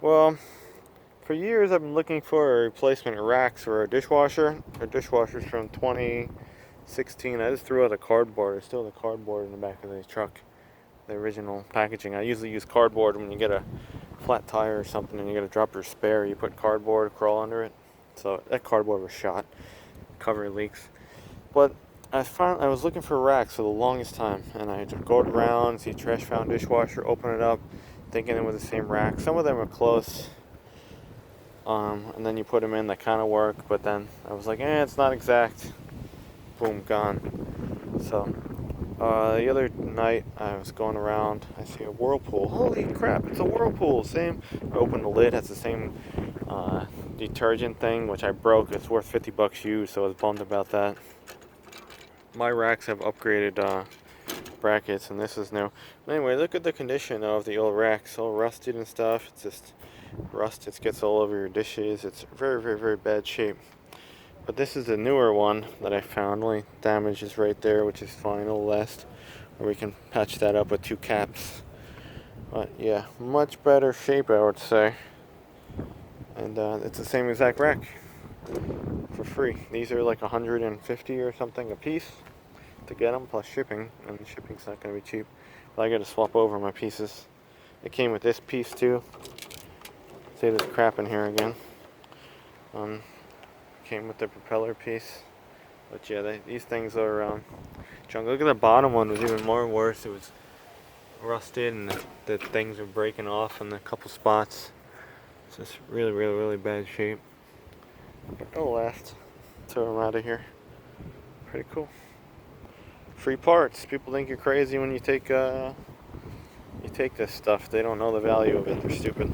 Well, for years I've been looking for a replacement racks for a dishwasher. Our dishwasher's from 2016. I just threw out a cardboard. There's still the cardboard in the back of the truck. The original packaging. I usually use cardboard when you get a flat tire or something and you gotta drop your spare. You put cardboard, crawl under it. So that cardboard was shot. Cover leaks. But I was looking for racks for the longest time, and I just go around, see trash found dishwasher, open it up, thinking it was the same rack. Some of them are close, and then you put them in, that kind of work. But then I was like, it's not exact. Boom, gone. So the other night I was going around, I see a Whirlpool. Holy crap! It's a Whirlpool. Same. I opened the lid. Has the same detergent thing, which I broke. It's worth $50 used, so I was bummed about that. My racks have upgraded brackets, and this is new. But anyway, look at the condition of the old racks, all rusted and stuff. It's just rust. It gets all over your dishes. It's very, very, very bad shape. But this is a newer one that I found. Only damage is right there, which is fine. It'll last. Or we can patch that up with 2 caps. But yeah, much better shape, I would say. And it's the same exact rack for free. These are like 150 or something a piece to get them, plus shipping, and the shipping's not going to be cheap. But I got to swap over my pieces. It came with this piece too. See, there's crap in here again. Came with the propeller piece. But yeah, these things are junk. Look at the bottom one, was even more worse. It was rusted and the things were breaking off in a couple spots. It's just really, really, really bad shape. But it'll last. So I'm out of here. Pretty cool. Free parts. People think you're crazy when you take this stuff. They don't know the value of it. They're stupid.